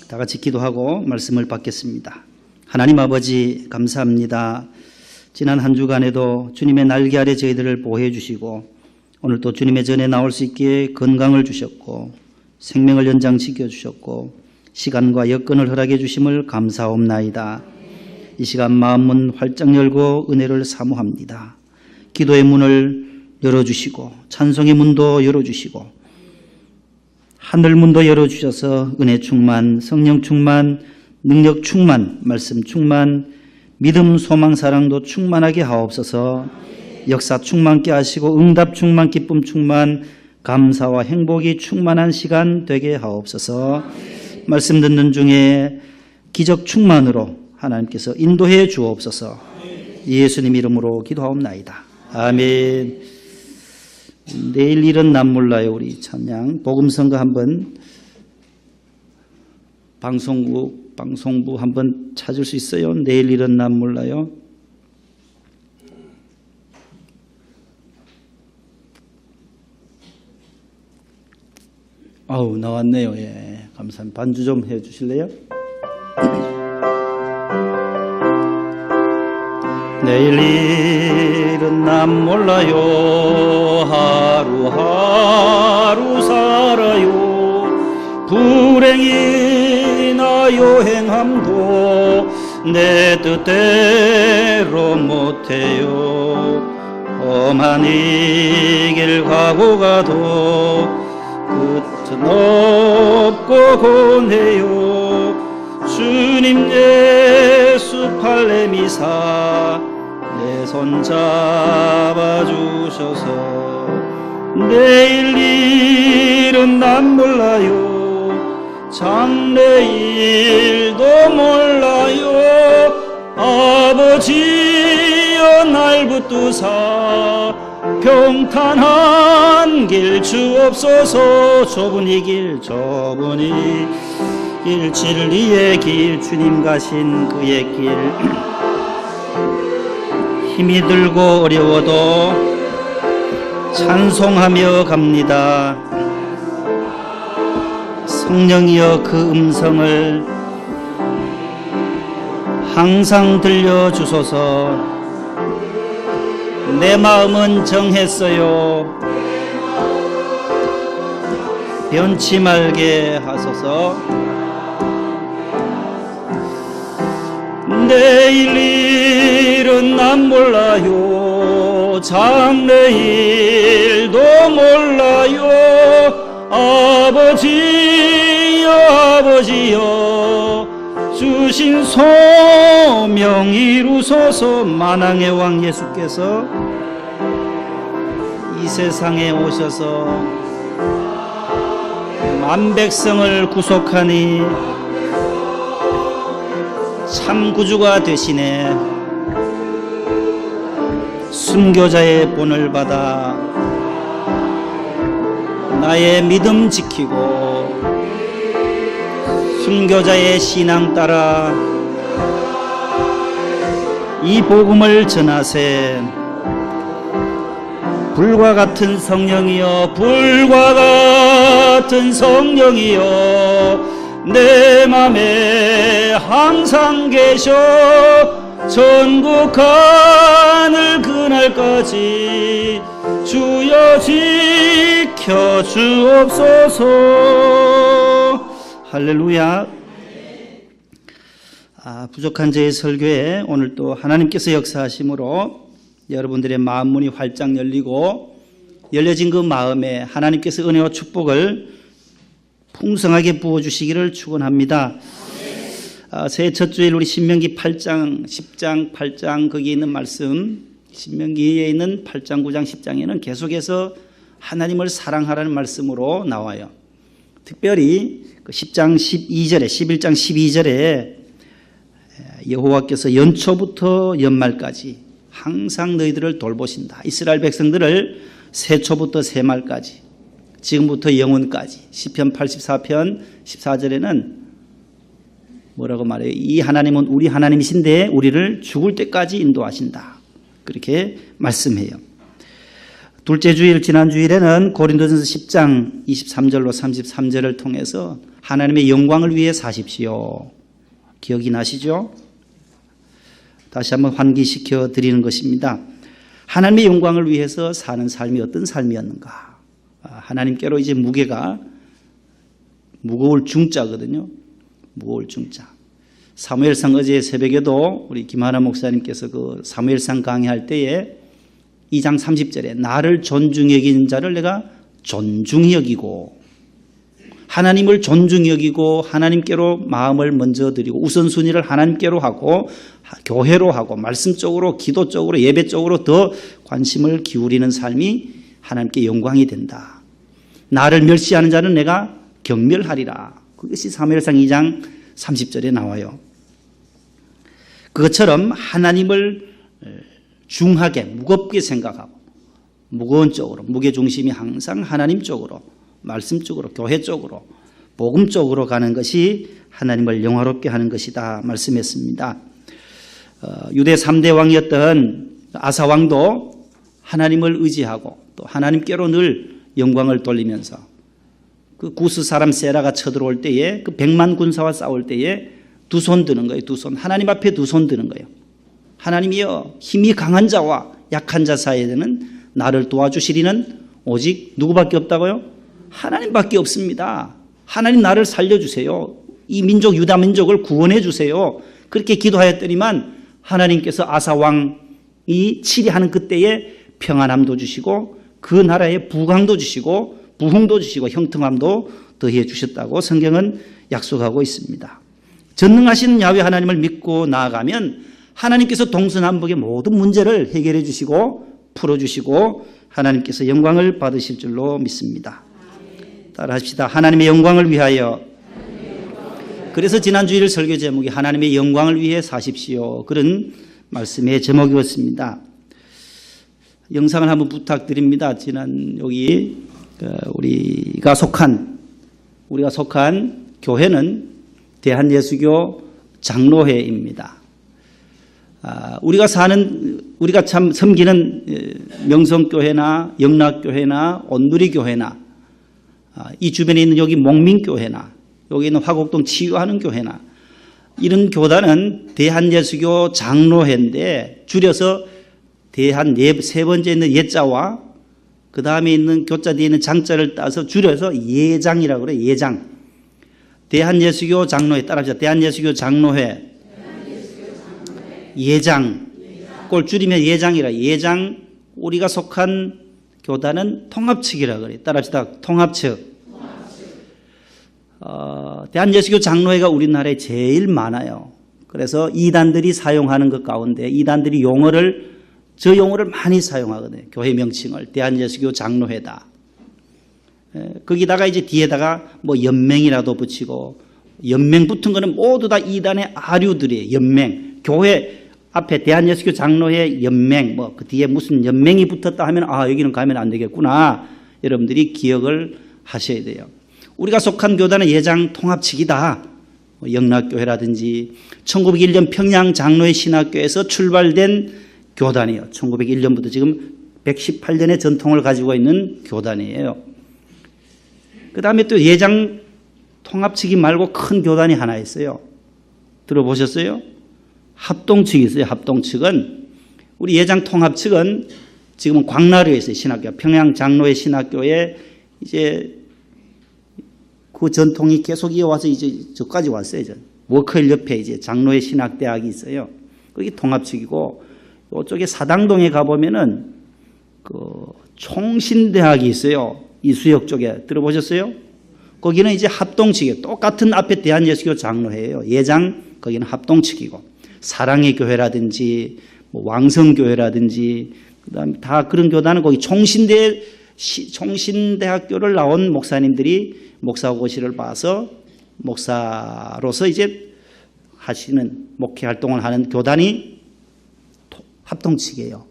다 같이 기도하고 말씀을 받겠습니다. 하나님 아버지 감사합니다. 지난 한 주간에도 주님의 날개 아래 저희들을 보호해 주시고 오늘 또 주님의 전에 나올 수 있기에 건강을 주셨고 생명을 연장시켜 주셨고 시간과 여건을 허락해 주심을 감사옵나이다. 이 시간 마음문 활짝 열고 은혜를 사모합니다. 기도의 문을 열어주시고 찬송의 문도 열어주시고 하늘 문도 열어주셔서 은혜 충만, 성령 충만, 능력 충만, 말씀 충만, 믿음, 소망, 사랑도 충만하게 하옵소서. 역사 충만케 하시고 응답 충만, 기쁨 충만, 감사와 행복이 충만한 시간 되게 하옵소서. 말씀 듣는 중에 기적 충만으로 하나님께서 인도해 주옵소서. 예수님 이름으로 기도하옵나이다. 아멘. 내일 일은 난 몰라요. 우리 찬양 복음성가 한번 방송부 한번 찾을 수 있어요? 내일 일은 난 몰라요. 아우 나왔네요. 예, 감사합니다. 반주 좀 해주실래요? 내일 일은 난 몰라요. 하루하루 살아요. 불행이나 요행함도 내 뜻대로 못해요. 험한 이 길 가고 가도 끝은 없고 고뇌요. 주님 예수 팔레미사 내 손 잡아주셔서 내일 일은 난 몰라요. 장래일도 몰라요. 아버지여 날 붙드사 평탄한 길 주옵소서. 좁은 이 길 진리의 길 주님 가신 그의 길 힘이 들고 어려워도 찬송하며 갑니다. 성령이여 그 음성을 항상 들려주소서. 내 마음은 정했어요. 변치 말게 하소서. 내일 일은 난 몰라요. 장래일도 몰라요. 아버지여 주신 소명 이루소서. 만왕의 왕 예수께서 이 세상에 오셔서 만백성을 구속하니 참 구주가 되시네. 순교자의 본을 받아 나의 믿음 지키고 순교자의 신앙 따라 이 복음을 전하세. 불과 같은 성령이여 내 맘에 항상 계셔. 천국 하늘 그날까지 주여 지켜 주옵소서. 할렐루야. 부족한 저의 설교에 오늘 또 하나님께서 역사하심으로 여러분들의 마음 문이 활짝 열리고 열려진 그 마음에 하나님께서 은혜와 축복을 풍성하게 부어주시기를 축원합니다. 새해 첫 주일 우리 신명기 8장, 10장, 8장 거기에 있는 말씀, 신명기에 있는 8장, 9장, 10장에는 계속해서 하나님을 사랑하라는 말씀으로 나와요. 특별히 그 10장 12절에 11장 12절에 여호와께서 연초부터 연말까지 항상 너희들을 돌보신다. 이스라엘 백성들을 새초부터 새말까지 지금부터 영원까지. 시편 84편 14절에는 뭐라고 말해요? 이 하나님은 우리 하나님이신데 우리를 죽을 때까지 인도하신다. 그렇게 말씀해요. 둘째 주일 지난 주일에는 고린도전서 10장 23절로 33절을 통해서 하나님의 영광을 위해 사십시오. 기억이 나시죠? 다시 한번 환기시켜 드리는 것입니다. 하나님의 영광을 위해서 사는 삶이 어떤 삶이었는가? 하나님께로 이제 무게가 무거울 중자거든요. 무거울 중자. 사무엘상 어제 새벽에도 우리 김하나 목사님께서 그 사무엘상 강의할 때에 2장 30절에 나를 존중히 여긴 자를 내가 존중히 여기고, 하나님을 존중히 여기고 하나님께로 마음을 먼저 드리고 우선순위를 하나님께로 하고 교회로 하고 말씀 쪽으로 기도 쪽으로 예배 쪽으로 더 관심을 기울이는 삶이 하나님께 영광이 된다. 나를 멸시하는 자는 내가 경멸하리라. 그것이 사무엘상 2장 30절에 나와요. 그것처럼 하나님을 중하게 무겁게 생각하고 무거운 쪽으로, 무게중심이 항상 하나님 쪽으로, 말씀 쪽으로, 교회 쪽으로, 복음 쪽으로 가는 것이 하나님을 영화롭게 하는 것이다 말씀했습니다. 유대 3대 왕이었던 아사왕도 하나님을 의지하고 또 하나님께로 늘 영광을 돌리면서 그 구스 사람 세라가 쳐들어올 때에 그 100만 군사와 싸울 때에 두 손 드는 거예요. 두 손. 하나님 앞에 두 손 드는 거예요. 하나님이여, 힘이 강한 자와 약한 자 사이에는 나를 도와주시리는 오직 누구밖에 없다고요? 하나님밖에 없습니다. 하나님 나를 살려주세요. 이 민족 유다 민족을 구원해 주세요. 그렇게 기도하였더니만 하나님께서 아사 왕이 치리하는 그때에 평안함도 주시고 그 나라에 부강도 주시고 부흥도 주시고 형통함도 더해 주셨다고 성경은 약속하고 있습니다. 전능하신 야훼 하나님을 믿고 나아가면 하나님께서 동서남북의 모든 문제를 해결해 주시고 풀어주시고 하나님께서 영광을 받으실 줄로 믿습니다. 따라합시다. 하나님의 영광을 위하여. 그래서 지난 주일 설교 제목이 하나님의 영광을 위해 사십시오. 그런 말씀의 제목이었습니다. 영상을 한번 부탁드립니다. 지난 여기 우리가 속한 교회는 대한예수교 장로회입니다. 우리가 참 섬기는 명성교회나 영락교회나 온누리교회나 이 주변에 있는 여기 목민교회나 여기 있는 화곡동 치유하는 교회나 이런 교단은 대한예수교 장로회인데 줄여서 대한 세 번째 있는 예자와 그 다음에 있는 교자 뒤에 있는 장자를 따서 줄여서 예장이라고 그래요. 예장. 대한예수교 장로회 따라합시다. 대한예수교 장로회. 예장. 그걸 줄이면 예장이라. 예장. 우리가 속한 교단은 통합측이라고 그래요. 따라합시다. 통합측. 대한예수교 장로회가 우리나라에 제일 많아요. 그래서 이단들이 사용하는 것 가운데 이단들이 저 용어를 많이 사용하거든요. 교회 명칭을. 대한예수교 장로회다. 거기다가 이제 뒤에다가 뭐 연맹이라도 붙이고, 연맹 붙은 거는 모두 다 이단의 아류들이에요. 연맹. 교회 앞에 대한예수교 장로회 연맹, 뭐 그 뒤에 무슨 연맹이 붙었다 하면 여기는 가면 안 되겠구나. 여러분들이 기억을 하셔야 돼요. 우리가 속한 교단은 예장 통합측이다. 영락교회라든지 1901년 평양 장로회 신학교에서 출발된 교단이에요. 1901년부터 지금 118년의 전통을 가지고 있는 교단이에요. 그 다음에 또 예장 통합측이 말고 큰 교단이 하나 있어요. 들어보셨어요? 합동측이 있어요. 합동측은. 우리 예장 통합측은 지금은 광나루에 있어요. 신학교. 평양 장로회 신학교에 이제 그 전통이 계속 이어와서 이제 저까지 왔어요. 워커힐 옆에 이제 장로회 신학대학이 있어요. 거기 통합측이고, 이쪽에 사당동에 가보면은 그 총신대학이 있어요. 이수역 쪽에 들어보셨어요? 거기는 이제 합동측이에요. 똑같은 앞에 대한예수교 장로회예요. 예장 거기는 합동측이고, 사랑의 교회라든지 뭐 왕성교회라든지 그다음에 다 그런 교단은 거기 총신대학교를 나온 목사님들이 목사고시를 봐서 목사로서 이제 하시는 목회 활동을 하는 교단이 합동측이에요.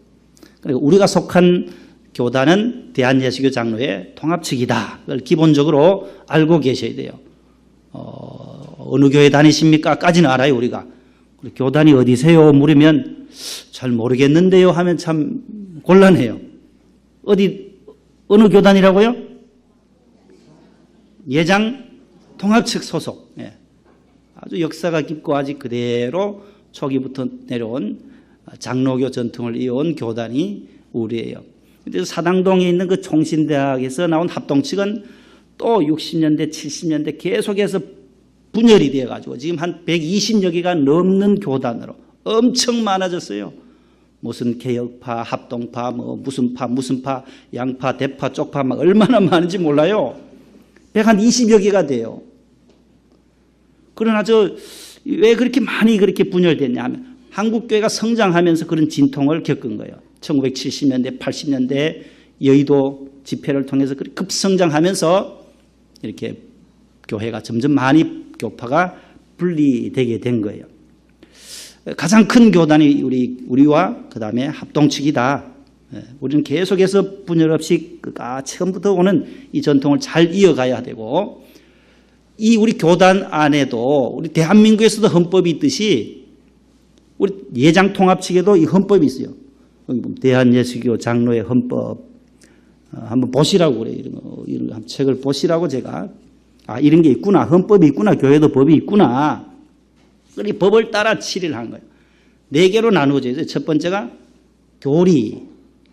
그리고 우리가 속한 교단은 대한예수교 장로회 통합측이다. 그걸 기본적으로 알고 계셔야 돼요. 어느 교회 다니십니까? 까지는 알아요, 우리가. 교단이 어디세요? 물으면 잘 모르겠는데요 하면 참 곤란해요. 어느 교단이라고요? 예장 통합측 소속. 예. 아주 역사가 깊고 아직 그대로 초기부터 내려온 장로교 전통을 이어온 교단이 우리예요. 그래서 사당동에 있는 그 총신대학에서 나온 합동측은 또 60년대, 70년대 계속해서 분열이 되어가지고 지금 한 120여 개가 넘는 교단으로 엄청 많아졌어요. 무슨 개혁파, 합동파, 뭐 무슨 파, 양파, 대파, 쪽파 막 얼마나 많은지 몰라요. 120여 개가 돼요. 그러나 왜 그렇게 많이 그렇게 분열됐냐 하면 한국교회가 성장하면서 그런 진통을 겪은 거예요. 1970년대, 80년대 여의도 집회를 통해서 급성장하면서 이렇게 교회가 점점 많이 교파가 분리되게 된 거예요. 가장 큰 교단이 우리와 그 다음에 합동측이다. 우리는 계속해서 분열 없이 처음부터 오는 이 전통을 잘 이어가야 되고, 이 우리 교단 안에도 우리 대한민국에서도 헌법이 있듯이 우리 예장통합측에도 이 헌법이 있어요. 대한예수교 장로의 헌법 한번 보시라고 그래요. 이런 책을 보시라고 제가 이런 게 있구나. 헌법이 있구나. 교회도 법이 있구나. 이 법을 따라 치리를 한 거예요. 4개로 나누어져 있어요. 첫 번째가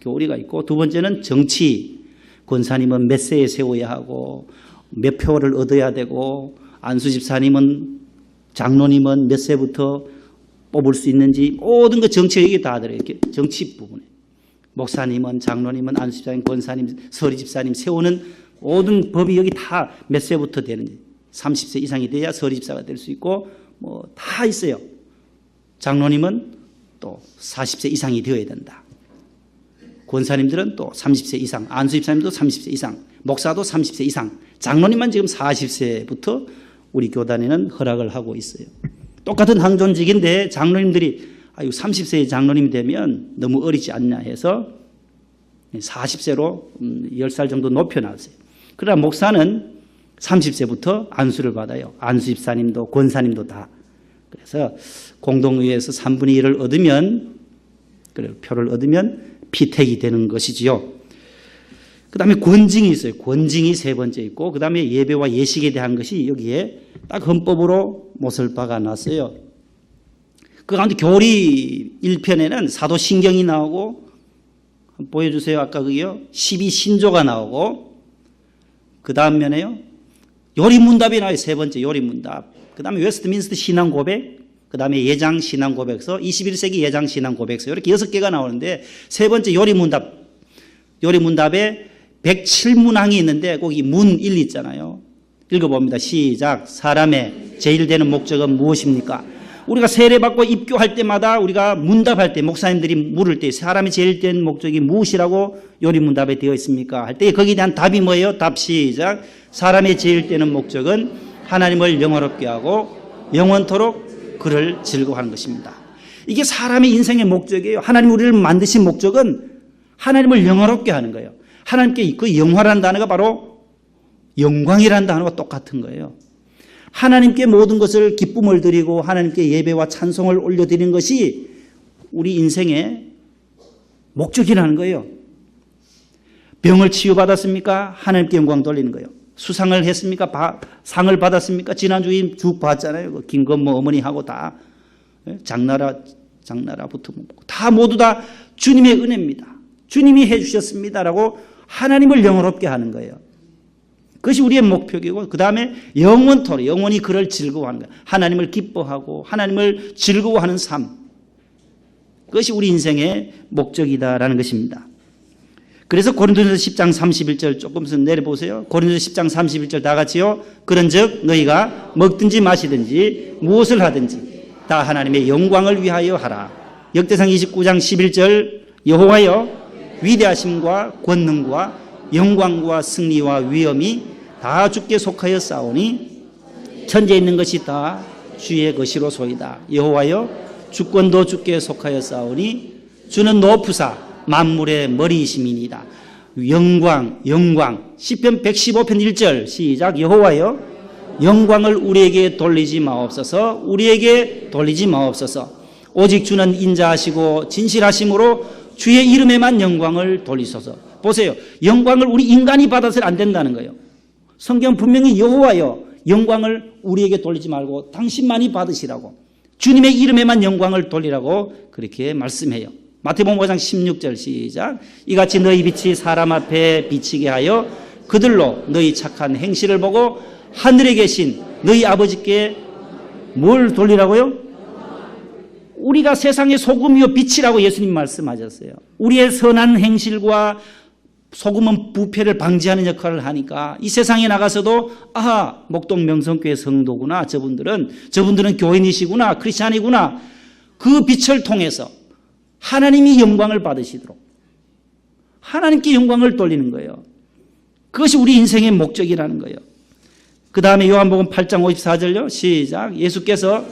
교리가 있고, 두 번째는 정치. 권사님은 몇 세에 세워야 하고 몇 표를 얻어야 되고, 안수집사님은 장로님은 몇 세부터 뽑을 수 있는지 모든 거 정치가 이게 다 들어요. 정치 부분에. 목사님은 장로님은 안수집사님, 권사님, 서리집사님 세우는 모든 법이 여기 다 몇 세부터 되는지, 30세 이상이 돼야 서리집사가 될 수 있고 뭐 다 있어요. 장로님은 또 40세 이상이 되어야 된다. 권사님들은 또 30세 이상, 안수집사님도 30세 이상, 목사도 30세 이상, 장로님만 지금 40세부터 우리 교단에는 허락을 하고 있어요. 똑같은 항존직인데 장로님들이 30세의 장로님이 되면 너무 어리지 않냐 해서 40세로 10살 정도 높여놨어요. 그러나 목사는 30세부터 안수를 받아요. 안수집사님도 권사님도 다. 그래서 공동의회에서 3분의 1을 얻으면, 표를 얻으면 피택이 되는 것이지요. 그 다음에 권징이 있어요. 권징이 세 번째 있고, 그 다음에 예배와 예식에 대한 것이 여기에 딱 헌법으로 못을 박아놨어요. 그 가운데 교리 1편에는 사도신경이 나오고, 보여주세요. 아까 그게요. 12신조가 나오고, 그 다음 면에요. 요리문답이 나와요. 세 번째 요리문답. 그 다음에 웨스트민스터 신앙고백, 그 다음에 예장 신앙고백서, 21세기 예장 신앙고백서, 이렇게 6개가 나오는데, 세 번째 요리문답에 107문항이 있는데 거기 문 1 있잖아요. 읽어봅니다. 시작. 사람의 제일 되는 목적은 무엇입니까? 우리가 세례받고 입교할 때마다 우리가 문답할 때, 목사님들이 물을 때 사람의 제일 된 목적이 무엇이라고 요리문답에 되어 있습니까? 할 때 거기에 대한 답이 뭐예요? 답 시작. 사람의 제일 되는 목적은 하나님을 영화롭게 하고 영원토록 그를 즐거워하는 것입니다. 이게 사람의 인생의 목적이에요. 하나님 우리를 만드신 목적은 하나님을 영화롭게 하는 거예요. 하나님께 그 영화라는 단어가 바로 영광이라는 단어가 똑같은 거예요. 하나님께 모든 것을 기쁨을 드리고 하나님께 예배와 찬송을 올려드리는 것이 우리 인생의 목적이라는 거예요. 병을 치유받았습니까? 하나님께 영광 돌리는 거예요. 수상을 했습니까? 상을 받았습니까? 지난주에 쭉 봤잖아요. 김건모 어머니하고 다 장나라부터 다 모두 다 주님의 은혜입니다. 주님이 해주셨습니다라고 하나님을 영화롭게 하는 거예요. 그것이 우리의 목표이고, 그 다음에 영원토록 영원히 그를 즐거워하는 거예요. 하나님을 기뻐하고 하나님을 즐거워하는 삶. 그것이 우리 인생의 목적이다라는 것입니다. 그래서 고린도전서 10장 31절 조금 내려보세요. 고린도전서 10장 31절 다 같이요. 그런즉 너희가 먹든지 마시든지 무엇을 하든지 다 하나님의 영광을 위하여 하라. 역대상 29장 11절 여호와여 위대하심과 권능과 영광과 승리와 위엄이 다 주께 속하여 싸우니 천지에 있는 것이 다 주의 것이로 소이다. 여호와여 주권도 주께 속하여 싸우니 주는 높으사 만물의 머리이심이니이다. 영광 시편 115편 1절 시작. 여호와여 영광을 우리에게 돌리지 마옵소서. 우리에게 돌리지 마옵소서. 오직 주는 인자하시고 진실하심으로 주의 이름에만 영광을 돌리소서. 보세요. 영광을 우리 인간이 받아서는 안 된다는 거예요. 성경 분명히 여호와여 영광을 우리에게 돌리지 말고 당신만이 받으시라고, 주님의 이름에만 영광을 돌리라고 그렇게 말씀해요. 마태복음 5장 16절 시작. 이같이 너희 빛이 사람 앞에 비치게 하여 그들로 너희 착한 행실을 보고 하늘에 계신 너희 아버지께 뭘 돌리라고요? 우리가 세상의 소금이요 빛이라고 예수님 말씀하셨어요. 우리의 선한 행실과 소금은 부패를 방지하는 역할을 하니까 이 세상에 나가서도 아하, 목동 명성교회 성도구나, 저분들은 교인이시구나, 크리스찬이구나, 그 빛을 통해서 하나님이 영광을 받으시도록 하나님께 영광을 돌리는 거예요. 그것이 우리 인생의 목적이라는 거예요. 그 다음에 요한복음 8장 54절요 시작. 예수께서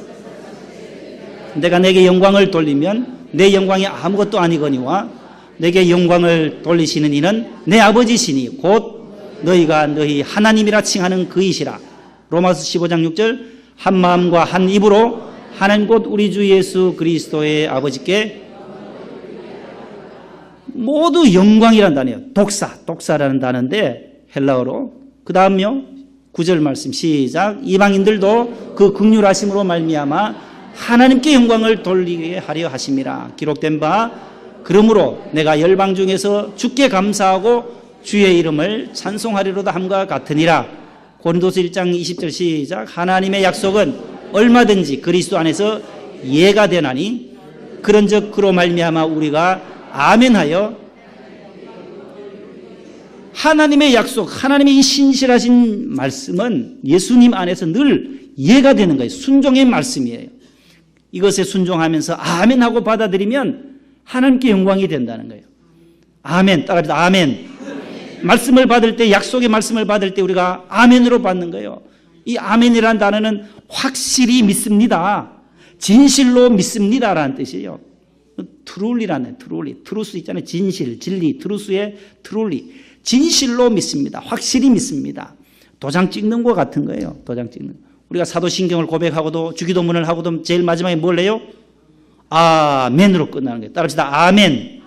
내가 내게 영광을 돌리면 내 영광이 아무것도 아니거니와 내게 영광을 돌리시는 이는 내 아버지시니 곧 너희가 너희 하나님이라 칭하는 그이시라. 로마서 15장 6절. 한 마음과 한 입으로 하나님 곧 우리 주 예수 그리스도의 아버지께 모두 영광이라는 단어예요. 독사라는 단어인데 헬라어로. 그 다음요 9절 말씀 시작. 이방인들도 그 긍휼하심으로 말미암아 하나님께 영광을 돌리게 하려 하심이라. 기록된 바 그러므로 내가 열방 중에서 주께 감사하고 주의 이름을 찬송하리로다 함과 같으니라. 고린도서 1장 20절 시작. 하나님의 약속은 얼마든지 그리스도 안에서 예가 되나니 그런즉 그로 말미암아 우리가 아멘하여 하나님의 약속, 하나님의 이 신실하신 말씀은 예수님 안에서 늘 예가 되는 거예요. 순종의 말씀이에요. 이것에 순종하면서 아멘하고 받아들이면 하나님께 영광이 된다는 거예요. 아멘. 따라합시다. 아멘. 말씀을 받을 때, 약속의 말씀을 받을 때 우리가 아멘으로 받는 거예요. 이 아멘이라는 단어는 확실히 믿습니다, 진실로 믿습니다라는 뜻이에요. 트룰리라는, 트루스 있잖아요. 진실, 진리, 트루스의 트룰리. 진실로 믿습니다. 확실히 믿습니다. 도장 찍는 것 같은 거예요. 도장 찍는. 우리가 사도신경을 고백하고도 주기도문을 하고도 제일 마지막에 뭘 해요? 아멘으로 끝나는 거예요. 따라합시다. 아멘.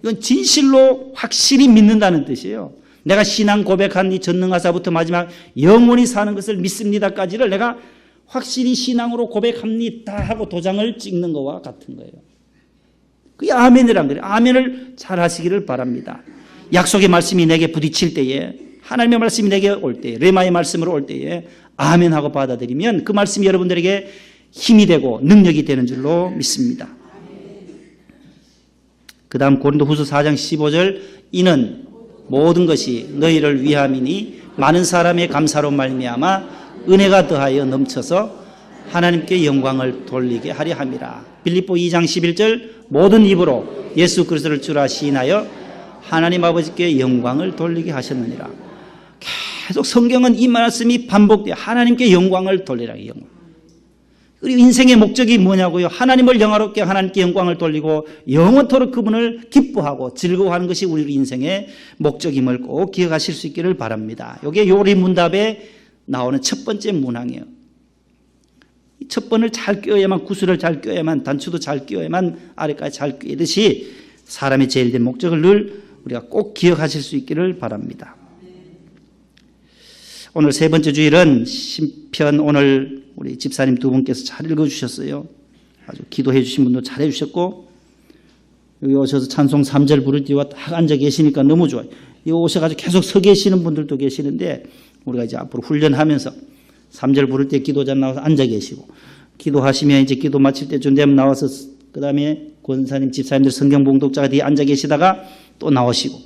이건 진실로 확실히 믿는다는 뜻이에요. 내가 신앙 고백한 이 전능하사부터 마지막 영원히 사는 것을 믿습니다까지를 내가 확실히 신앙으로 고백합니다 하고 도장을 찍는 것과 같은 거예요. 그게 아멘이란 거예요. 아멘을 잘 하시기를 바랍니다. 약속의 말씀이 내게 부딪힐 때에, 하나님의 말씀이 내게 올 때에, 레마의 말씀으로 올 때에 아멘하고 받아들이면 그 말씀이 여러분들에게 힘이 되고 능력이 되는 줄로 믿습니다. 그 다음 고린도후서 4장 15절. 이는 모든 것이 너희를 위함이니 많은 사람의 감사로 말미암아 은혜가 더하여 넘쳐서 하나님께 영광을 돌리게 하려 함이라. 빌립보 2장 11절. 모든 입으로 예수 그리스도를 주라 시인하여 하나님 아버지께 영광을 돌리게 하셨느니라. 계속 성경은 이 말씀이 반복돼요. 하나님께 영광을 돌리라. 영광. 그리고 인생의 목적이 뭐냐고요? 하나님을 영화롭게 하나님께 영광을 돌리고 영원토록 그분을 기뻐하고 즐거워하는 것이 우리 인생의 목적임을 꼭 기억하실 수 있기를 바랍니다. 이게 요리문답에 나오는 첫 번째 문항이에요. 첫 번을 잘 껴야만, 구슬을 잘 껴야만, 단추도 잘 껴야만 아래까지 잘 껴듯이 사람의 제일 된 목적을 늘 우리가 꼭 기억하실 수 있기를 바랍니다. 오늘 세 번째 주일은 시편, 오늘 우리 집사님 두 분께서 잘 읽어주셨어요. 아주 기도해 주신 분도 잘 해주셨고, 여기 오셔서 찬송 3절 부를 때와 딱 앉아 계시니까 너무 좋아요. 여기 오셔가지고 계속 서 계시는 분들도 계시는데, 우리가 이제 앞으로 훈련하면서 3절 부를 때 기도자 나와서 앉아 계시고, 기도하시면 이제 기도 마칠 때쯤 되면 나와서 그 다음에 권사님, 집사님들 성경 봉독자가 뒤에 앉아 계시다가 또 나오시고,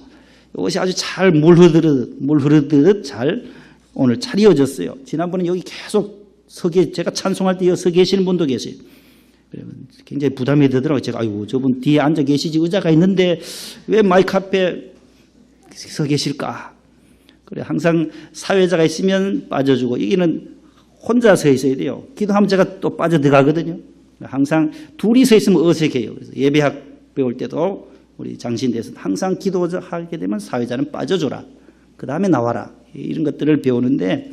이것이 아주 잘 물 흐르듯 잘 오늘 잘 이어졌어요. 지난번에 여기 계속 제가 찬송할 때 서 계시는 분도 계세요. 굉장히 부담이 되더라고요. 제가, 아이고, 저분 뒤에 앉아 계시지, 의자가 있는데 왜 마이크 앞에 서 계실까? 그래, 항상 사회자가 있으면 빠져주고, 여기는 혼자 서 있어야 돼요. 기도하면 제가 또 빠져들어가거든요. 항상 둘이 서 있으면 어색해요. 그래서 예배학 배울 때도 우리 장신대에서 항상 기도하게 되면 사회자는 빠져줘라. 그 다음에 나와라. 이런 것들을 배우는데,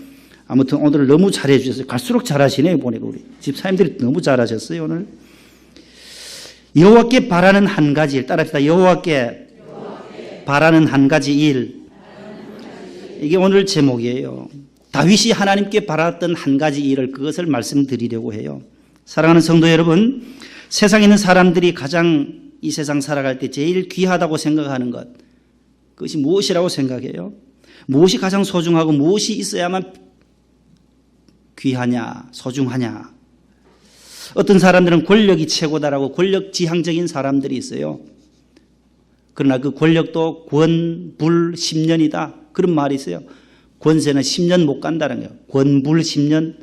아무튼 오늘 너무 잘해 주셨어요. 갈수록 잘하시네요. 보니까 우리 집사님들이 너무 잘하셨어요. 오늘 여호와께 바라는 한 가지 일. 따라합시다. 여호와께 바라는 한 가지 일. 이게 오늘 제목이에요. 다윗이 하나님께 바랐던 한 가지 일을 그것을 말씀드리려고 해요. 사랑하는 성도 여러분, 세상에 있는 사람들이 가장 이 세상 살아갈 때 제일 귀하다고 생각하는 것, 그것이 무엇이라고 생각해요? 무엇이 가장 소중하고 무엇이 있어야만 귀하냐, 소중하냐? 어떤 사람들은 권력이 최고다라고 권력지향적인 사람들이 있어요. 그러나 그 권력도 권불 10년이다. 그런 말이 있어요. 권세는 10년 못 간다는 거예요. 권불 10년.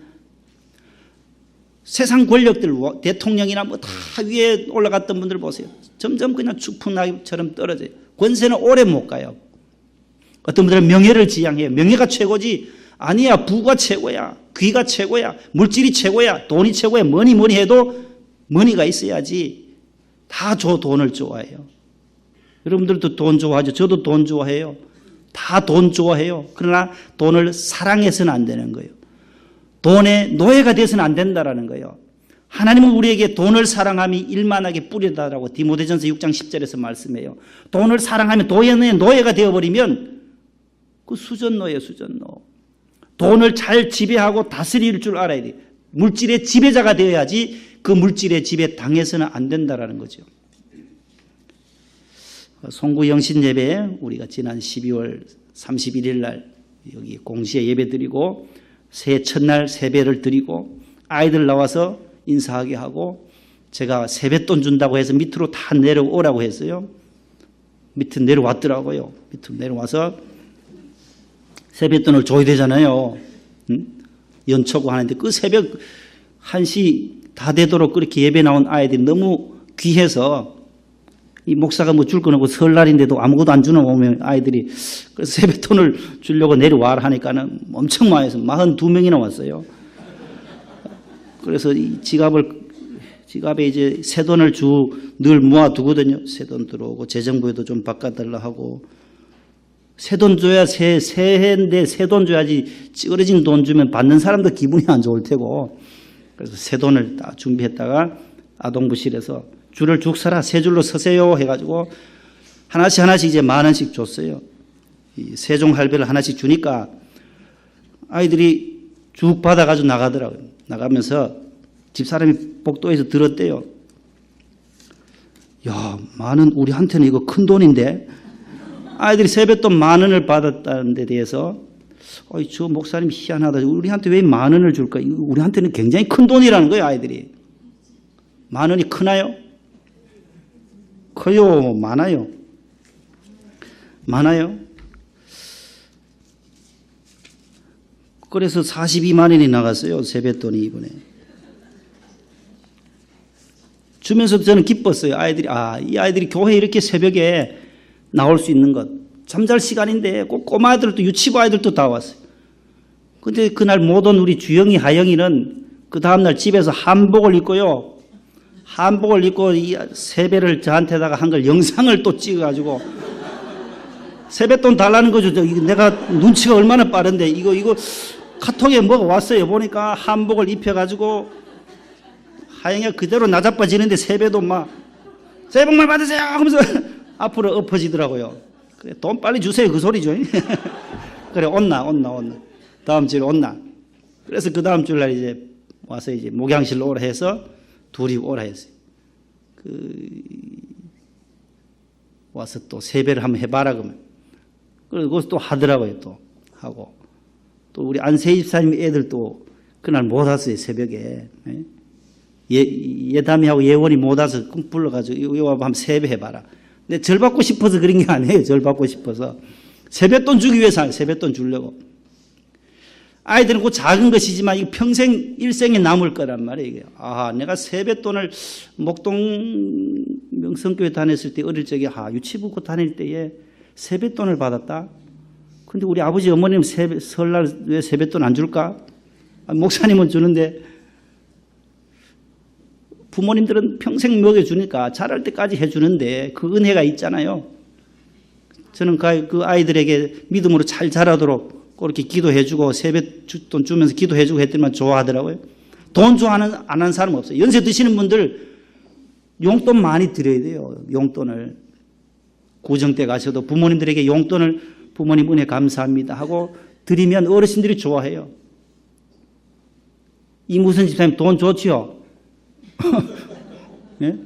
세상 권력들, 대통령이나 뭐 다 위에 올라갔던 분들 보세요. 점점 그냥 추풍나기처럼 떨어져요. 권세는 오래 못 가요. 어떤 분들은 명예를 지향해요. 명예가 최고지. 아니야, 부가 최고야. 귀가 최고야. 물질이 최고야. 돈이 최고야. 뭐니 해도 머니가 있어야지. 다 돈을 좋아해요. 여러분들도 돈 좋아하죠. 저도 돈 좋아해요. 다 돈 좋아해요. 그러나 돈을 사랑해서는 안 되는 거예요. 돈의 노예가 돼서는 안 된다라는 거예요. 하나님은 우리에게 돈을 사랑함이 일만하게 뿌리다라고 디모데전서 6장 10절에서 말씀해요. 돈을 사랑하면 돈의 노예가 되어버리면 그 수전노예요, 수전노. 돈을 잘 지배하고 다스릴 줄 알아야 돼요. 물질의 지배자가 되어야지 그 물질의 지배 당해서는 안 된다라는 거죠. 송구 영신 예배에 우리가 지난 12월 31일 날 여기 공시에 예배 드리고 새해 첫날 세배를 드리고 아이들 나와서 인사하게 하고 제가 세뱃돈 준다고 해서 밑으로 다 내려오라고 했어요. 밑으로 내려왔더라고요. 밑으로 내려와서 세뱃돈을 줘야 되잖아요. 응? 연초고 하는데 그 새벽 1시 다 되도록 그렇게 예배 나온 아이들이 너무 귀해서 이 목사가 뭐 줄 건 없고 설날인데도 아무것도 안 주는 오면 아이들이 그래서 세뱃돈을 주려고 내려와라 하니까는 엄청 많이 해서 42명이나 왔어요. 그래서 이 지갑에 이제 새돈을 늘 모아두거든요. 새돈 들어오고 재정부에도 좀 바꿔달라 하고 새돈 줘야 새해인데 새돈 줘야지 찌그러진 돈 주면 받는 사람도 기분이 안 좋을 테고 그래서 새돈을 다 준비했다가 아동부실에서 줄을 쭉 서라 세 줄로 서세요 해가지고 하나씩 이제 10,000원씩 줬어요. 이 세종 할배를 하나씩 주니까 아이들이 쭉 받아가지고 나가더라고요. 나가면서 집사람이 복도에서 들었대요. 야, 10,000원 우리한테는 이거 큰 돈인데 아이들이 세뱃돈 10,000원을 받았다는 데 대해서 저 목사님 희한하다. 우리한테 왜 10,000원을 줄까? 우리한테는 굉장히 큰 돈이라는 거예요. 아이들이. 10,000원이 크나요? 커요? 많아요? 많아요? 그래서 42만 원이 나갔어요. 세뱃돈이 이번에. 주면서 저는 기뻤어요. 이 아이들이 교회에 이렇게 새벽에 나올 수 있는 것. 잠잘 시간인데 꼭 꼬마 아이들도 유치부 아이들도 다 왔어요. 근데 그날 못 온 우리 주영이, 하영이는 그 다음날 집에서 한복을 입고요. 한복을 입고 이 세배를 저한테다가 한 걸 영상을 또 찍어가지고 세뱃돈 달라는 거죠. 내가 눈치가 얼마나 빠른데 이거 카톡에 뭐가 왔어요. 보니까 한복을 입혀가지고 하영이가 그대로 나자빠지는데 세배돈 막 새해 복 많이 받으세요 하면서 앞으로 엎어지더라고요. 그래, 돈 빨리 주세요 그 소리죠. 그래 온나 다음 주에 온나. 그래서 그 다음 주날 이제 와서 이제 목양실로 오라 해서 둘이 오라 했어요. 와서 또 세배를 한번 해봐라 그러면. 그리고 또 하더라고요. 또 하고. 또 우리 안세희 집사님 애들 또 그날 못 왔어요. 새벽에. 예담이하고 예원이 못 와서 불러가지고 이거 한번 세배 해봐라. 근데 절 받고 싶어서 그런 게 아니에요. 절 받고 싶어서. 세뱃돈 주기 위해서 세뱃돈 주려고. 아이들은 그 작은 것이지만 이게 평생 일생에 남을 거란 말이에요. 이게. 내가 세뱃돈을 목동 명성교회 다녔을 때 어릴 적에 유치부 다닐 때에 세뱃돈을 받았다. 근데 우리 아버지 어머님 설날 왜 세뱃돈 안 줄까? 목사님은 주는데 부모님들은 평생 먹여주니까 자랄 때까지 해주는데 그 은혜가 있잖아요. 저는 그 아이들에게 믿음으로 잘 자라도록 그렇게 기도해주고 세뱃돈 주면서 기도해주고 했더니만 좋아하더라고요. 돈 좋아하는 안 하는 사람 없어요. 연세 드시는 분들 용돈 많이 드려야 돼요. 용돈을. 구정 때 가셔도 부모님들에게 용돈을 부모님 은혜 감사합니다 하고 드리면 어르신들이 좋아해요. 이무선 집사님 돈 좋지요? 네?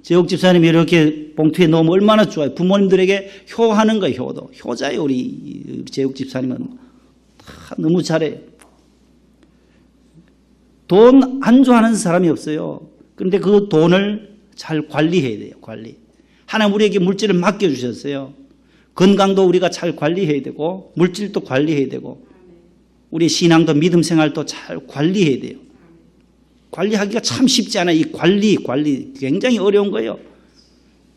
제옥 집사님이 이렇게 봉투에 넣으면 얼마나 좋아요. 부모님들에게 효하는 거예요. 효도. 효자예요. 우리 제옥 집사님은 너무 잘해요. 돈 안주하는 사람이 없어요. 그런데 그 돈을 잘 관리해야 돼요. 관리. 하나님 우리에게 물질을 맡겨주셨어요. 건강도 우리가 잘 관리해야 되고 물질도 관리해야 되고 우리 신앙도 믿음 생활도 잘 관리해야 돼요. 관리하기가 참 쉽지 않아요. 이 관리 굉장히 어려운 거예요.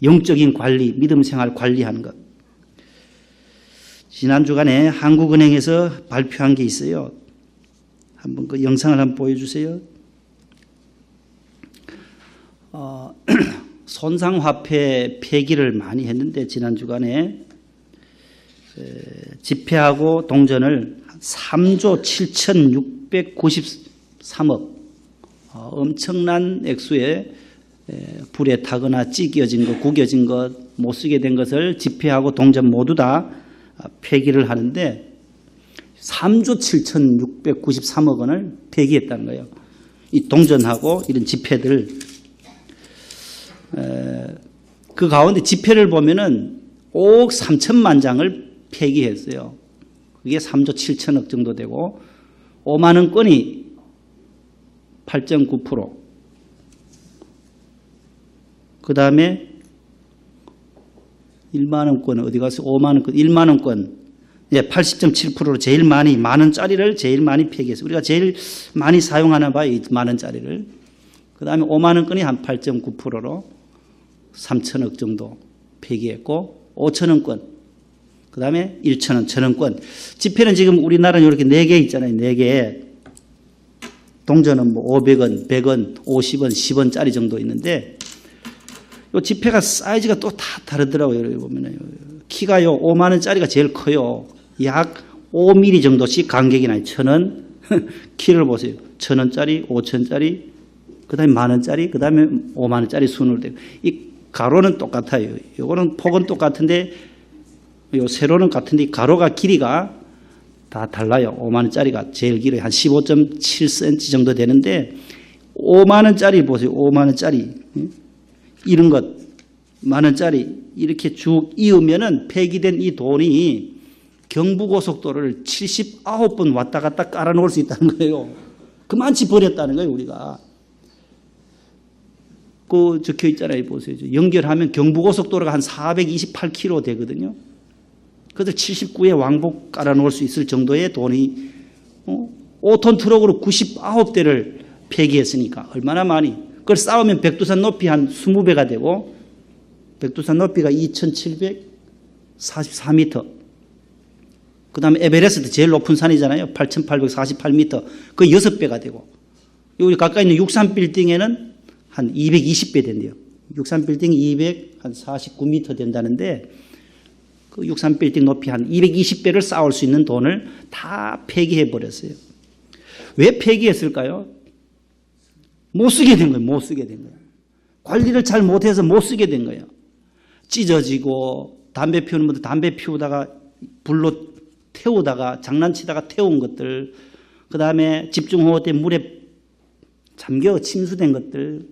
영적인 관리, 믿음 생활 관리하는 것. 지난 주간에 한국은행에서 발표한 게 있어요. 한번 그 영상을 한번 보여주세요. 손상화폐 폐기를 많이 했는데 지난 주간에 지폐하고 동전을 3조 7,693억 엄청난 액수의 불에 타거나 찢겨진 것, 구겨진 것, 못 쓰게 된 것을 지폐하고 동전 모두 다 폐기를 하는데 3조 7,693억 원을 폐기했다는 거예요. 이 동전하고 이런 지폐들. 그 가운데 지폐를 보면은 5억 3천만 장을 폐기했어요. 그게 3조 7천억 정도 되고 5만 원권이 8.9%. 그 다음에 1만 원권 어디 가서 5만 원권, 1만 원권 80.7%로 제일 많이 만 원짜리를 제일 많이 폐기했어요. 우리가 제일 많이 사용하나 봐요. 이 만 원짜리를. 그 다음에 5만 원권이 한 8.9%로 3천억 정도 폐기했고 5천 원권. 그 다음에 1천 원, 1,000 원권. 지폐는 지금 우리나라는 이렇게 4개 있잖아요. 4개. 동전은 뭐 500원, 100원, 50원, 10원짜리 정도 있는데 이 지폐가 사이즈가 또 다 다르더라고요. 여기 보면은 키가요 5만 원짜리가 제일 커요. 약 5mm 정도씩 간격이 나요. 1,000원 키를 보세요. 1,000원짜리, 5천원짜리, 그 다음에 만 원짜리, 그 다음에 5만 원짜리 순으로 되고 이 가로는 똑같아요. 요거는 폭은 똑같은데 요 세로는 같은데 가로가 길이가 다 달라요. 5만 원짜리가 제일 길어요. 한 15.7cm 정도 되는데 5만 원짜리 보세요. 5만 원짜리 이런 것 만 원짜리 이렇게 쭉 이으면은 폐기된 이 돈이 경부고속도로를 79번 왔다 갔다 깔아놓을 수 있다는 거예요. 그만치 버렸다는 거예요. 우리가. 그 적혀 있잖아요. 보세요. 연결하면 경부고속도로가 한 428km 되거든요. 그래서 79에 왕복 깔아놓을 수 있을 정도의 돈이 5톤 트럭으로 99대를 폐기했으니까 얼마나 많이. 그걸 쌓으면 백두산 높이 한 20배가 되고 백두산 높이가 2,744m. 그 다음에 에베레스트 제일 높은 산이잖아요. 8,848m. 그 6배가 되고 여기 가까이 있는 63빌딩에는 한 220배 된대요. 63빌딩이 249m 된다는데 그 63빌딩 높이 한 220배를 쌓을 수 있는 돈을 다 폐기해버렸어요. 왜 폐기했을까요? 못 쓰게 된 거예요. 못 쓰게 된 거예요. 관리를 잘 못해서 못 쓰게 된 거예요. 찢어지고 담배 피우는 분들 담배 피우다가 불로 태우다가 장난치다가 태운 것들, 그 다음에 집중호우 때 물에 잠겨 침수된 것들,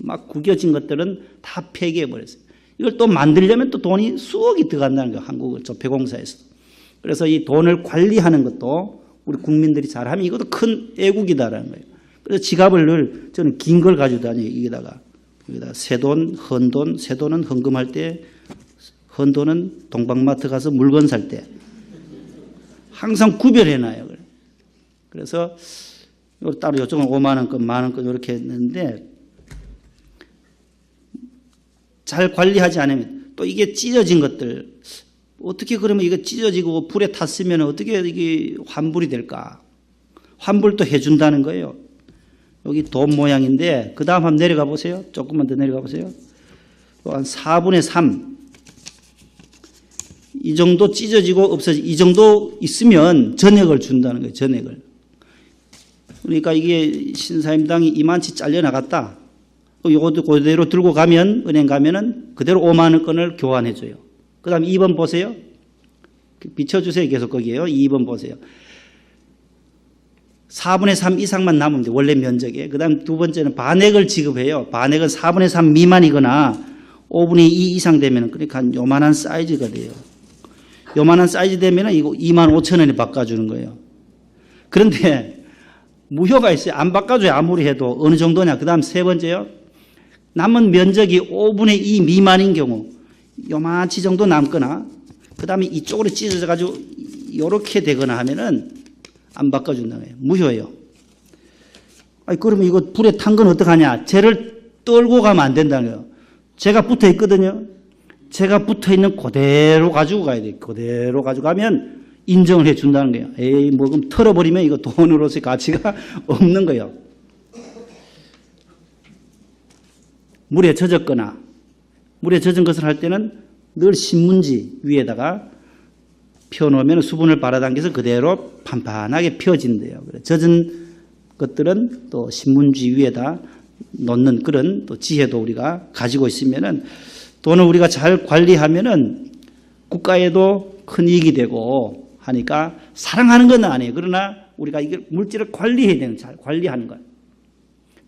막 구겨진 것들은 다 폐기해버렸어요. 이걸 또 만들려면 또 돈이 수억이 들어간다는 거예요. 한국 조폐공사에서. 그래서 이 돈을 관리하는 것도 우리 국민들이 잘하면 이것도 큰 애국이다라는 거예요. 그래서 지갑을 늘 저는 긴 걸 가지고 다녀요. 여기다가 새돈, 헌돈, 새돈은 헌금할 때, 헌돈은 동방마트 가서 물건 살 때 항상 구별해놔요. 그래서 따로 이쪽은 5만 원권, 만 원권 이렇게 했는데 잘 관리하지 않으면 또 이게 찢어진 것들 어떻게 그러면 이거 찢어지고 불에 탔으면 어떻게 이게 환불이 될까? 환불도 해준다는 거예요. 여기 돈 모양인데 그 다음 한번 내려가 보세요. 조금만 더 내려가 보세요. 한 4분의 3. 이 정도 찢어지고 없어지고 이 정도 있으면 전액을 준다는 거예요. 전액을. 그러니까 이게 신사임당이 이만치 잘려나갔다. 이것도 그대로 들고 가면 은행 가면은 그대로 5만 원권을 교환해줘요. 그 다음 2번 보세요. 비춰주세요. 계속 거기에요. 2번 보세요. 4분의 3 이상만 남으면 돼. 원래 면적에. 그 다음 두 번째는 반액을 지급해요. 반액은 4분의 3 미만이거나 5분의 2 이상 되면 그러니까 한 요만한 사이즈가 돼요. 요만한 사이즈 되면 이거 25,000원에 바꿔주는 거예요. 그런데 무효가 있어요. 안 바꿔줘요. 아무리 해도. 어느 정도냐. 그 다음 세 번째요. 남은 면적이 5분의 2 미만인 경우 요만치 정도 남거나 그 다음에 이쪽으로 찢어져가지고 이렇게 되거나 하면은 안 바꿔준다는 거예요. 무효예요. 아니, 그러면 이거 불에 탄 건 어떡하냐. 쟤를 떨고 가면 안 된다는 거예요. 쟤가 붙어 있거든요. 쟤가 붙어 있는 그대로 가지고 가야 돼요. 그대로 가져가면 인정을 해 준다는 거예요. 에이, 뭐 그럼 털어버리면 이거 돈으로서의 가치가 없는 거예요. 물에 젖었거나 물에 젖은 것을 할 때는 늘 신문지 위에다가 펴놓으면 수분을 빨아당겨서 그대로 판판하게 펴진대요. 젖은 것들은 또 신문지 위에다 놓는 그런 또 지혜도 우리가 가지고 있으면은 돈을 우리가 잘 관리하면은 국가에도 큰 이익이 되고 하니까 사랑하는 건 아니에요. 그러나 우리가 이걸 물질을 관리해야 되는, 잘 관리하는 것.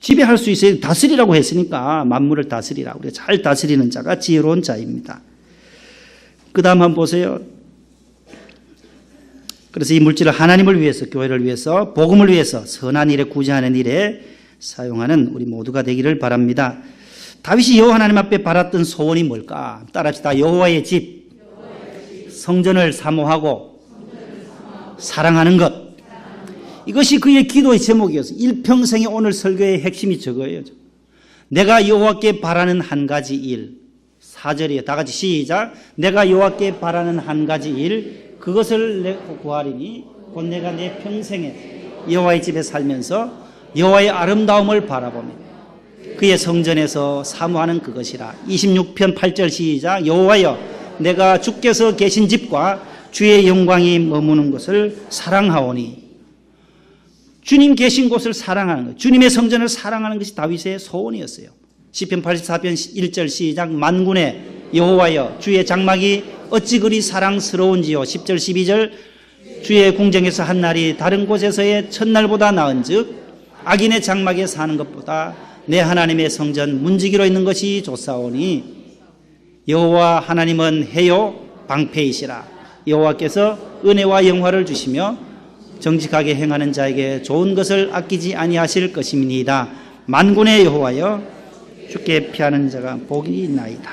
지배할 수 있어요. 다스리라고 했으니까 만물을 다스리라. 우리가 잘 다스리는 자가 지혜로운 자입니다. 그 다음 한번 보세요. 그래서 이 물질을 하나님을 위해서, 교회를 위해서, 복음을 위해서, 선한 일에 구제하는 일에 사용하는 우리 모두가 되기를 바랍니다. 다윗이 여호와 하나님 앞에 바랐던 소원이 뭘까? 따라합시다. 여호와의 집, 성전을 사모하고 사랑하는 것. 이것이 그의 기도의 제목이었어요. 일평생의 오늘 설교의 핵심이 저거예요. 내가 여호와께 바라는 한 가지 일. 4절이에요. 다 같이 시작. 내가 여호와께 바라는 한 가지 일, 그것을 구하리니 곧 내가 내 평생에 여호와의 집에 살면서 여호와의 아름다움을 바라보며 그의 성전에서 사모하는 그것이라. 26편 8절 시작. 여호와여, 내가 주께서 계신 집과 주의 영광이 머무는 곳을 사랑하오니. 주님 계신 곳을 사랑하는 것, 주님의 성전을 사랑하는 것이 다윗의 소원이었어요. 시편 84편 1절 시작. 만군의 여호와여, 주의 장막이 어찌 그리 사랑스러운지요. 10절 12절. 주의 궁정에서 한 날이 다른 곳에서의 첫날보다 나은즉 악인의 장막에 사는 것보다 내 하나님의 성전 문지기로 있는 것이 좋사오니. 여호와 하나님은 해요 방패이시라. 여호와께서 은혜와 영화를 주시며 정직하게 행하는 자에게 좋은 것을 아끼지 아니하실 것입니다. 만군의 여호와여, 주께 피하는 자가 복이 있나이다.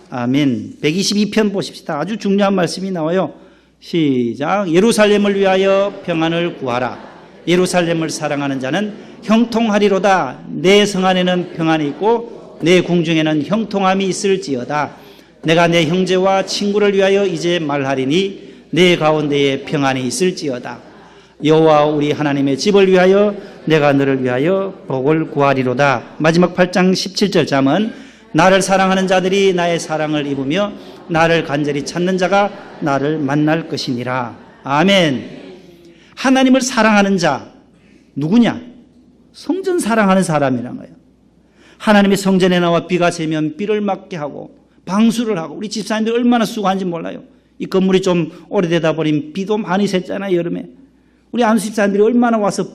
아멘. 122편 보십시다. 아주 중요한 말씀이 나와요. 시작. 예루살렘을 위하여 평안을 구하라. 예루살렘을 사랑하는 자는 형통하리로다. 내 성 안에는 평안이 있고 내 궁중에는 형통함이 있을지어다. 내가 내 형제와 친구를 위하여 이제 말하리니 내 가운데에 평안이 있을지어다. 여호와 우리 하나님의 집을 위하여 내가 너를 위하여 복을 구하리로다. 마지막 8장 17절 잠언. 나를 사랑하는 자들이 나의 사랑을 입으며 나를 간절히 찾는 자가 나를 만날 것이니라. 아멘. 하나님을 사랑하는 자 누구냐? 성전 사랑하는 사람이란 거예요. 하나님의 성전에 나와 비가 새면 비를 맞게 하고 방수를 하고, 우리 집사님들 얼마나 수고한지 몰라요. 이 건물이 좀 오래되다 보니 비도 많이 샜잖아요, 여름에. 우리 안수 집사님들이 얼마나 와서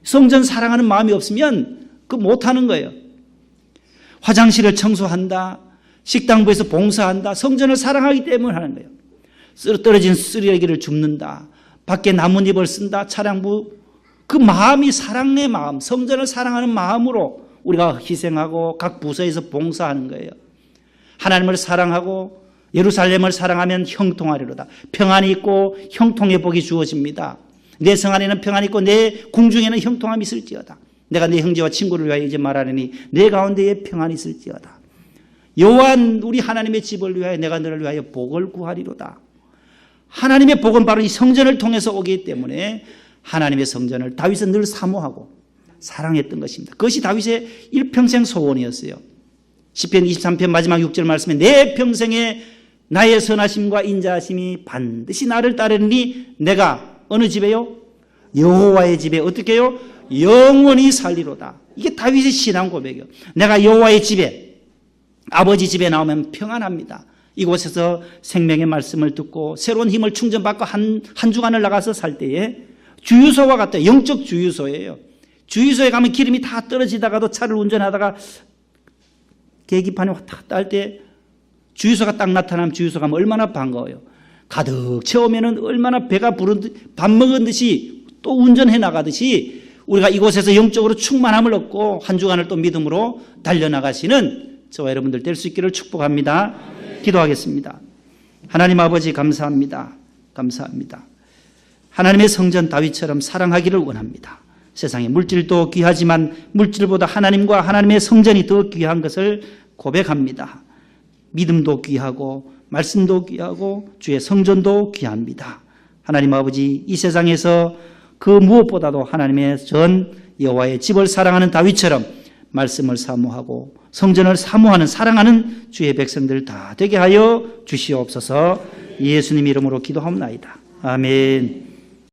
성전 사랑하는 마음이 없으면 그거 못하는 거예요. 화장실을 청소한다, 식당부에서 봉사한다, 성전을 사랑하기 때문에 하는 거예요. 떨어진 쓰레기를 줍는다, 밖에 나뭇잎을 쓴다, 차량부. 그 마음이 사랑의 마음, 성전을 사랑하는 마음으로 우리가 희생하고 각 부서에서 봉사하는 거예요. 하나님을 사랑하고 예루살렘을 사랑하면 형통하리로다. 평안이 있고 형통의 복이 주어집니다. 내 성 안에는 평안이 있고 내 궁중에는 형통함이 있을지어다. 내가 내 형제와 친구를 위하여 이제 말하려니 내 가운데에 평안이 있을지어다. 여호와 우리 하나님의 집을 위하여 내가 너를 위하여 복을 구하리로다. 하나님의 복은 바로 이 성전을 통해서 오기 때문에 하나님의 성전을 다윗은 늘 사모하고 사랑했던 것입니다. 그것이 다윗의 일평생 소원이었어요. 시편 23편 마지막 6절 말씀에 내 평생에 나의 선하심과 인자하심이 반드시 나를 따르니 내가 어느 집에요? 여호와의 집에 어떻게 해요? 영원히 살리로다. 이게 다윗의 신앙 고백이에요. 내가 여호와의 집에, 아버지 집에 나오면 평안합니다. 이곳에서 생명의 말씀을 듣고 새로운 힘을 충전받고 한 주간을 나가서 살 때에 주유소와 같아요. 영적 주유소예요. 주유소에 가면 기름이 다 떨어지다가도 차를 운전하다가 계기판에 왔다 갔다 할 때 주유소가 딱 나타나면 주유소 가면 얼마나 반가워요. 가득 채우면 얼마나 배가 부른 밥 먹은 듯이 또 운전해 나가듯이 우리가 이곳에서 영적으로 충만함을 얻고 한 주간을 또 믿음으로 달려나가시는 저와 여러분들 될 수 있기를 축복합니다. 기도하겠습니다. 하나님 아버지 감사합니다. 감사합니다. 하나님의 성전 다윗처럼 사랑하기를 원합니다. 세상에 물질도 귀하지만 물질보다 하나님과 하나님의 성전이 더 귀한 것을 고백합니다. 믿음도 귀하고 말씀도 귀하고 주의 성전도 귀합니다. 하나님 아버지 이 세상에서 그 무엇보다도 하나님의 전 여호와의 집을 사랑하는 다윗처럼 말씀을 사모하고 성전을 사모하는 사랑하는 주의 백성들 다 되게 하여 주시옵소서. 예수님 이름으로 기도하옵나이다. 아멘.